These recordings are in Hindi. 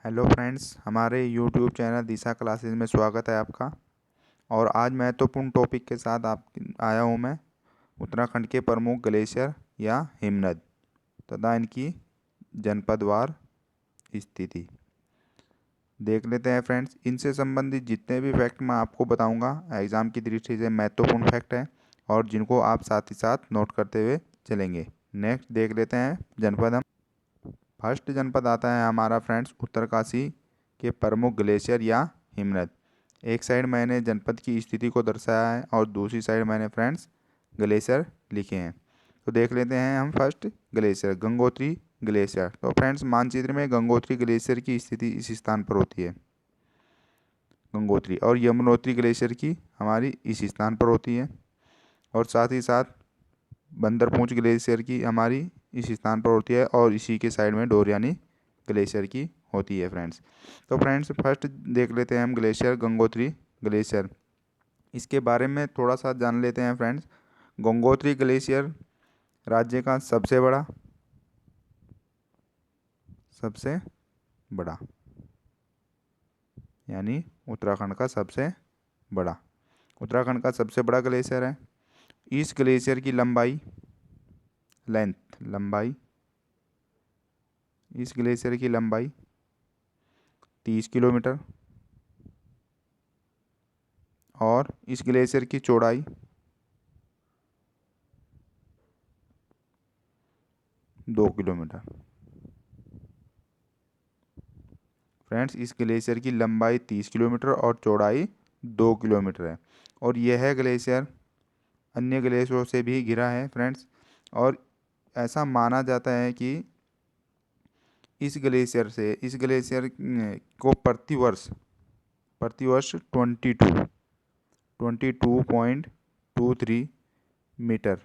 हेलो फ्रेंड्स, हमारे यूट्यूब चैनल दिशा क्लासेस में स्वागत है आपका। और आज महत्वपूर्ण टॉपिक के साथ आप आया हूँ मैं। उत्तराखंड के प्रमुख ग्लेशियर या हिमनद तथा इनकी जनपदवार स्थिति देख लेते हैं फ्रेंड्स। इनसे संबंधित जितने भी फैक्ट मैं आपको बताऊंगा एग्ज़ाम की दृष्टि से महत्वपूर्ण फैक्ट हैं और जिनको आप साथ ही साथ नोट करते हुए चलेंगे। नेक्स्ट देख लेते हैं जनपद। हम फर्स्ट जनपद आता है हमारा फ्रेंड्स उत्तरकाशी के प्रमुख ग्लेशियर या हिमनद। एक साइड मैंने जनपद की स्थिति को दर्शाया है और दूसरी साइड मैंने फ्रेंड्स ग्लेशियर लिखे हैं। तो देख लेते हैं हम फर्स्ट ग्लेशियर गंगोत्री ग्लेशियर। तो फ्रेंड्स मानचित्र में गंगोत्री ग्लेशियर की स्थिति इस स्थान पर होती है, गंगोत्री, और यमुनोत्री ग्लेशियर की हमारी इस स्थान पर होती है। और साथ ही साथ बंदरपूंछ ग्लेशियर की हमारी इस स्थान पर होती है और इसी के साइड में डोरियानी ग्लेशियर की होती है फ्रेंड्स। तो फ्रेंड्स फर्स्ट देख लेते हैं हम ग्लेशियर गंगोत्री ग्लेशियर। इसके बारे में थोड़ा सा जान लेते हैं फ्रेंड्स। गंगोत्री ग्लेशियर राज्य का सबसे बड़ा यानी उत्तराखंड का सबसे बड़ा उत्तराखंड का सबसे बड़ा ग्लेशियर है। इस ग्लेशियर की लंबाई इस ग्लेशियर की लंबाई 30 किलोमीटर और इस ग्लेशियर की चौड़ाई 2 किलोमीटर। फ्रेंड्स इस ग्लेशियर की लंबाई 30 किलोमीटर और चौड़ाई 2 किलोमीटर है और यह ग्लेशियर अन्य ग्लेशियरों से भी घिरा है फ्रेंड्स। और ऐसा माना जाता है कि इस ग्लेशियर को प्रतिवर्ष 22.23 मीटर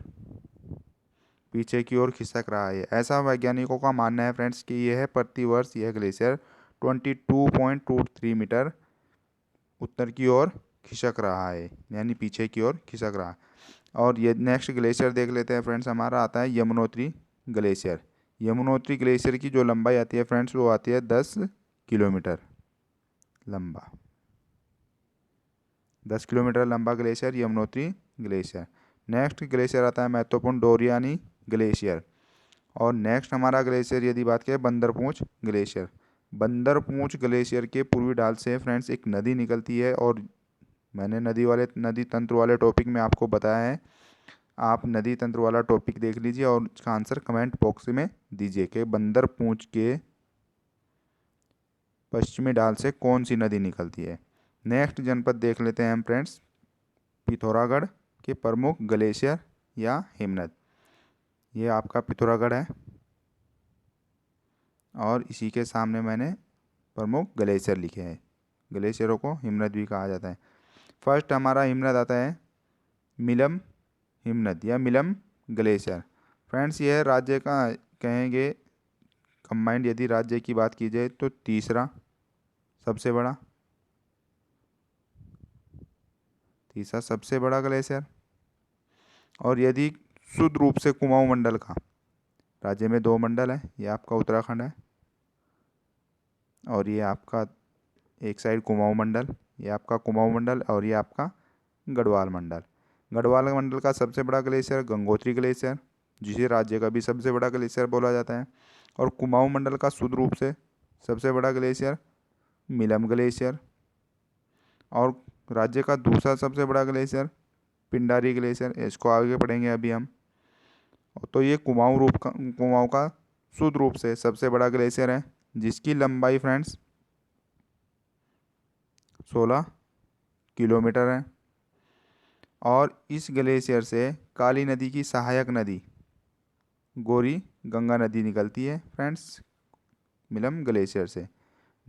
पीछे की ओर खिसक रहा है। ऐसा वैज्ञानिकों का मानना है फ्रेंड्स कि यह ग्लेशियर 22.23 मीटर उत्तर की ओर खिसक रहा है, यानी पीछे की ओर खिसक रहा है। और ये नेक्स्ट ग्लेशियर देख लेते हैं फ्रेंड्स। हमारा आता है यमुनोत्री ग्लेशियर। यमुनोत्री ग्लेशियर की जो लंबाई आती है फ्रेंड्स वो आती है 10 किलोमीटर लंबा। 10 किलोमीटर लंबा glacier Yamunotri glacier. Next glacier आता है महत्वपूर्ण डोरियानी ग्लेशियर। और नेक्स्ट हमारा ग्लेशियर यदि बात करें बंदरपूंछ ग्लेशियर। बंदरपूंछ ग्लेशियर के पूर्वी ढाल से फ्रेंड्स एक नदी निकलती है और मैंने नदी तंत्र वाले टॉपिक में आपको बताया है। आप नदी तंत्र वाला टॉपिक देख लीजिए और इसका आंसर कमेंट बॉक्स में दीजिए कि बंदरपूंछ के पश्चिमी ढाल से कौन सी नदी निकलती है। नेक्स्ट जनपद देख लेते हैं हम फ्रेंड्स पिथौरागढ़ के प्रमुख ग्लेशियर या हिमनद। ये आपका पिथौरागढ़ है और इसी के सामने मैंने प्रमुख ग्लेशियर लिखे हैं। ग्लेशियरों को हिमनद भी कहा जाता है। फर्स्ट हमारा हिमनद आता है मिलम हिमनद या मिलम ग्लेशियर। फ्रेंड्स यह राज्य का कहेंगे कंबाइंड, यदि राज्य की बात की जाए तो तीसरा सबसे बड़ा ग्लेशियर। और यदि शुद्ध रूप से कुमाऊं मंडल का, राज्य में 2 मंडल है, ये आपका उत्तराखंड है और ये आपका एक साइड कुमाऊं मंडल, ये आपका कुमाऊं मंडल और ये आपका गढ़वाल मंडल। गढ़वाल मंडल का सबसे बड़ा ग्लेशियर गंगोत्री ग्लेशियर, जिसे राज्य का भी सबसे बड़ा ग्लेशियर बोला जाता है। और कुमाऊं मंडल का शुद्ध रूप से सबसे बड़ा ग्लेशियर मिलम ग्लेशियर और राज्य का दूसरा सबसे बड़ा ग्लेशियर पिंडारी ग्लेशियर। इसको आगे पढ़ेंगे अभी हम। तो ये कुमाऊं का शुद्ध रूप से सबसे बड़ा ग्लेशियर है जिसकी लंबाई फ्रेंड्स 16 किलोमीटर है। और इस ग्लेशियर से काली नदी की सहायक नदी गौरी गंगा नदी निकलती है फ्रेंड्स मिलम ग्लेशियर से।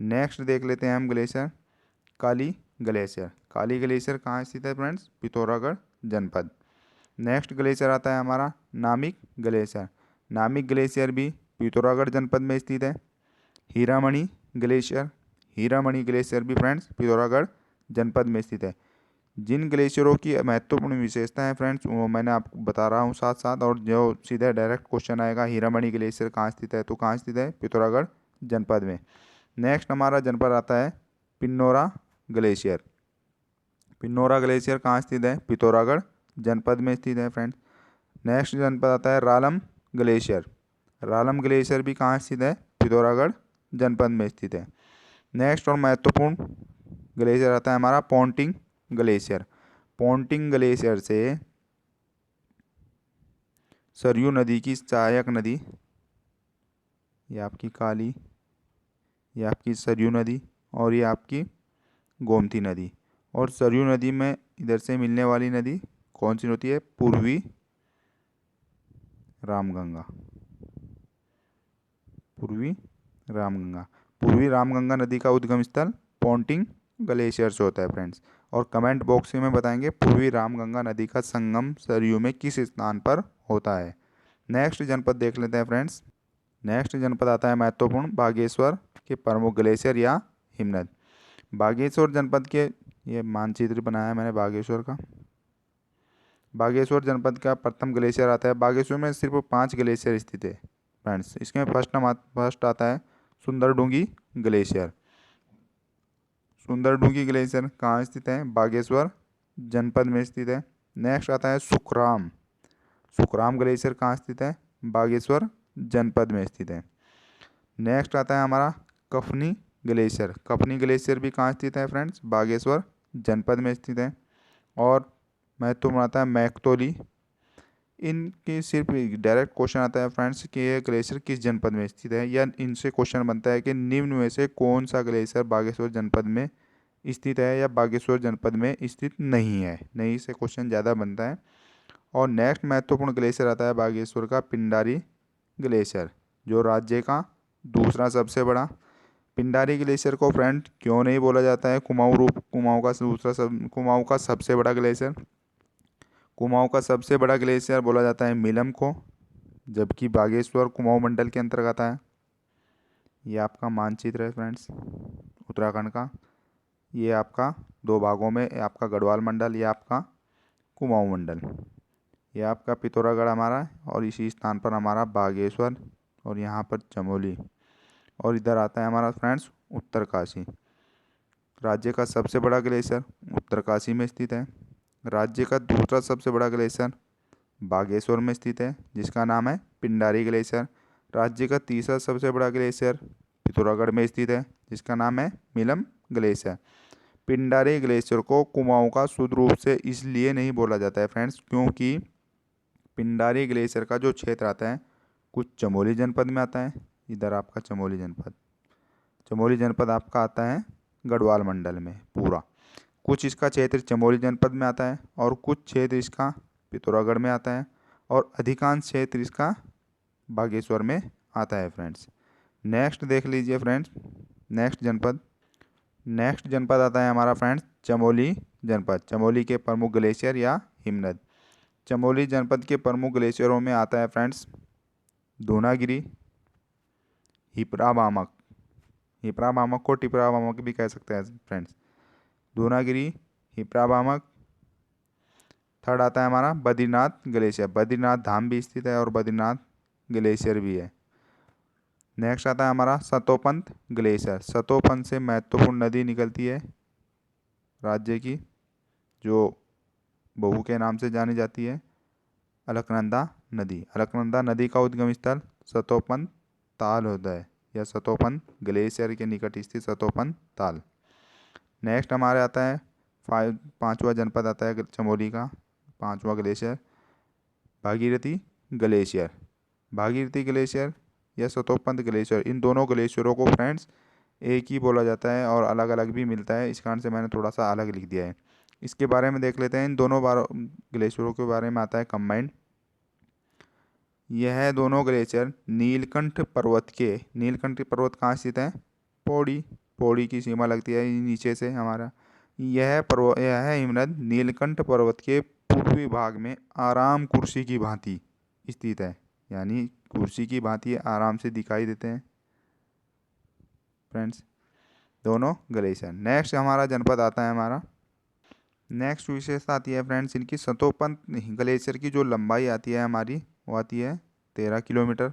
नेक्स्ट देख लेते हैं हम ग्लेशियर काली ग्लेशियर। काली ग्लेशियर कहाँ स्थित है फ्रेंड्स? पिथौरागढ़ जनपद। नेक्स्ट ग्लेशियर आता है हमारा नामिक ग्लेशियर। नामिक ग्लेशियर भी पिथौरागढ़ जनपद में स्थित है। हीरामणि ग्लेशियर भी फ्रेंड्स पिथौरागढ़ जनपद में स्थित है। जिन ग्लेशियरों की महत्वपूर्ण विशेषता है फ्रेंड्स वो मैंने आपको बता रहा हूँ साथ साथ। और जो सीधे डायरेक्ट क्वेश्चन आएगा हीरामणि ग्लेशियर कहाँ स्थित है, तो कहाँ स्थित है? पिथौरागढ़ जनपद में। नेक्स्ट हमारा जनपद आता है पिन्नौरा ग्लेशियर। पिन्नौरा ग्लेशियर कहाँ स्थित है? पिथौरागढ़ जनपद में स्थित है फ्रेंड्स। नेक्स्ट जनपद आता है रालम ग्लेशियर। रालम ग्लेशियर भी कहाँ स्थित है? पिथौरागढ़ जनपद में स्थित है। नेक्स्ट और महत्वपूर्ण ग्लेशियर आता है हमारा पोंटिंग ग्लेशियर। पोंटिंग ग्लेशियर से सरयू नदी की सहायक नदी, ये आपकी काली, ये आपकी सरयू नदी और ये आपकी गोमती नदी। और सरयू नदी में इधर से मिलने वाली नदी कौन सी होती है? पूर्वी रामगंगा। पूर्वी रामगंगा। पूर्वी रामगंगा नदी का उद्गम स्थल पोंटिंग ग्लेशियर से होता है फ्रेंड्स। और कमेंट बॉक्स में बताएंगे पूर्वी रामगंगा नदी का संगम सरयू में किस स्थान पर होता है। नेक्स्ट जनपद देख लेते हैं फ्रेंड्स। नेक्स्ट जनपद आता है महत्वपूर्ण बागेश्वर के प्रमुख ग्लेशियर या हिमनद। बागेश्वर जनपद के, ये मानचित्र बनाया है मैंने बागेश्वर का। बागेश्वर जनपद का प्रथम ग्लेशियर आता है। बागेश्वर में सिर्फ 5 ग्लेशियर स्थित है फ्रेंड्स। इसमें फर्स्ट आता है सुंदरडूंगी ग्लेशियर। सुंदरडूंगी ग्लेशियर कहाँ स्थित है? बागेश्वर जनपद में स्थित है। नेक्स्ट आता है सुखराम। सुखराम ग्लेशियर कहाँ स्थित है? बागेश्वर जनपद में स्थित है। नेक्स्ट आता है हमारा कफनी ग्लेशियर। कफनी ग्लेशियर भी कहाँ स्थित है फ्रेंड्स? बागेश्वर जनपद में स्थित है। और महत्वपूर्ण आता है मैकतोली। इनकी सिर्फ डायरेक्ट क्वेश्चन आता है फ्रेंड्स कि ये ग्लेशियर किस जनपद में स्थित है, या इनसे क्वेश्चन बनता है कि निम्न में से कौन सा ग्लेशियर बागेश्वर जनपद में स्थित है या बागेश्वर जनपद में स्थित नहीं है। नहीं से क्वेश्चन ज़्यादा बनता है। और नेक्स्ट महत्वपूर्ण ग्लेशियर आता है बागेश्वर का पिंडारी ग्लेशियर, जो राज्य का दूसरा सबसे बड़ा। पिंडारी ग्लेशियर को फ्रेंड क्यों नहीं बोला जाता है कुमाऊं का सबसे बड़ा ग्लेशियर? कुमाऊं का सबसे बड़ा ग्लेशियर बोला जाता है मिलम को, जबकि बागेश्वर कुमाऊं मंडल के अंतर्गत है। ये आपका मानचित्र है फ्रेंड्स उत्तराखंड का। ये आपका 2 भागों में, ये आपका गढ़वाल मंडल, ये आपका कुमाऊं मंडल। ये आपका पिथौरागढ़ हमारा है और इसी स्थान पर हमारा बागेश्वर और यहाँ पर चमोली। और इधर आता है हमारा फ्रेंड्स उत्तरकाशी। राज्य का सबसे बड़ा ग्लेशियर उत्तरकाशी में स्थित है। राज्य का दूसरा सबसे बड़ा ग्लेशियर बागेश्वर में स्थित है, जिसका नाम है पिंडारी ग्लेशियर। राज्य का तीसरा सबसे बड़ा ग्लेशियर पिथौरागढ़ में स्थित है, जिसका नाम है मिलम ग्लेशियर। पिंडारी ग्लेशियर को कुमाऊं का शुद्ध रूप से इसलिए नहीं बोला जाता है फ्रेंड्स, क्योंकि पिंडारी ग्लेशियर का जो क्षेत्र आता है कुछ चमोली जनपद में आता है। इधर आपका चमोली जनपद आपका आता है गढ़वाल मंडल में पूरा। कुछ इसका क्षेत्र चमोली जनपद में आता है और कुछ क्षेत्र इसका पिथौरागढ़ में आता है और अधिकांश क्षेत्र इसका बागेश्वर में आता है फ्रेंड्स। नेक्स्ट देख लीजिए फ्रेंड्स। नेक्स्ट जनपद आता है हमारा फ्रेंड्स चमोली जनपद। चमोली के प्रमुख ग्लेशियर या हिमनद। चमोली जनपद के प्रमुख ग्लेशियरों में आता है फ्रेंड्स धूनागिरी, हिपराबामक। हिपराबामक को टिपराबामक भी कह सकते हैं फ्रेंड्स। धूनागिरी, हिपराबामक। थर्ड आता है हमारा बद्रीनाथ ग्लेशियर। बद्रीनाथ धाम भी स्थित है और बद्रीनाथ ग्लेशियर भी है। नेक्स्ट आता है हमारा सतोपंथ ग्लेशियर। सतोपंथ से महत्वपूर्ण नदी निकलती है राज्य की, जो बहू के नाम से जानी जाती है, अलकनंदा नदी। अलकनंदा नदी का उद्गम स्थल सतोपंथ ताल होता है, या सतोपंथ ग्लेशियर के निकट स्थित सतोपंथ ताल। नेक्स्ट हमारे आता है पांचवा जनपद आता है चमोली का, पांचवा glacier Bhagirathi glacier. Bhagirathi glacier या सतोपंथ ग्लेशियर, इन दोनों ग्लेशियरों को फ्रेंड्स एक ही बोला जाता है और अलग अलग भी मिलता है, इस कारण से मैंने थोड़ा सा अलग लिख दिया है। इसके बारे में देख लेते हैं। इन दोनों ग्लेशियरों के बारे में आता है कंबाइंड। यह दोनों ग्लेशियर नीलकंठ पर्वत कहाँ स्थित है? पौड़ी की सीमा लगती है नीचे से हमारा। यह हिमनद नीलकंठ पर्वत के पूर्वी भाग में आराम कुर्सी की भांति स्थित है, यानी कुर्सी की भांति आराम से दिखाई देते हैं फ्रेंड्स दोनों ग्लेशियर। नेक्स्ट हमारा जनपद आता है हमारा, नेक्स्ट विशेषता आती है फ्रेंड्स इनकी सतोपंथ ग्लेशियर की जो लंबाई आती है हमारी, वो आती है 13 किलोमीटर।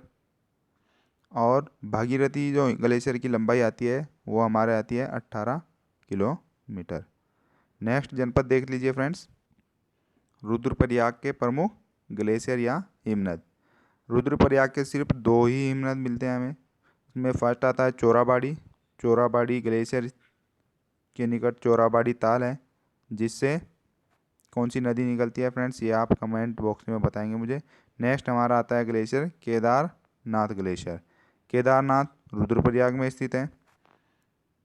और भागीरथी जो ग्लेशियर की लंबाई आती है वो हमारे आती है 18 किलोमीटर। नेक्स्ट जनपद देख लीजिए फ्रेंड्स, रुद्रप्रयाग के प्रमुख ग्लेशियर या हिमनद। रुद्रप्रयाग के सिर्फ दो ही हिमनद मिलते हैं हमें। इसमें फर्स्ट आता है चोराबाड़ी। चोराबाड़ी ग्लेशियर के निकट चोराबाड़ी ताल है, जिससे कौन सी नदी निकलती है फ्रेंड्स, ये आप कमेंट बॉक्स में बताएंगे मुझे। नेक्स्ट हमारा आता है ग्लेशियर केदारनाथ ग्लेशियर। केदारनाथ रुद्रप्रयाग में स्थित है,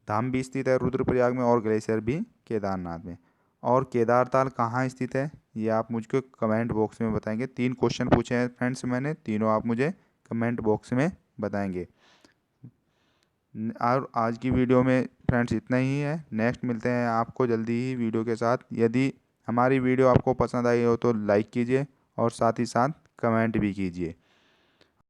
धाम भी स्थित है रुद्रप्रयाग में और ग्लेशियर भी केदारनाथ में। और केदारताल कहाँ स्थित है ये आप मुझको कमेंट बॉक्स में बताएंगे। 3 क्वेश्चन पूछे हैं फ्रेंड्स मैंने, तीनों आप मुझे कमेंट बॉक्स में बताएंगे। और आज की वीडियो में फ्रेंड्स इतना ही है। नेक्स्ट मिलते हैं आपको जल्दी ही वीडियो के साथ। यदि हमारी वीडियो आपको पसंद आई हो तो लाइक कीजिए और साथ ही साथ कमेंट भी कीजिए।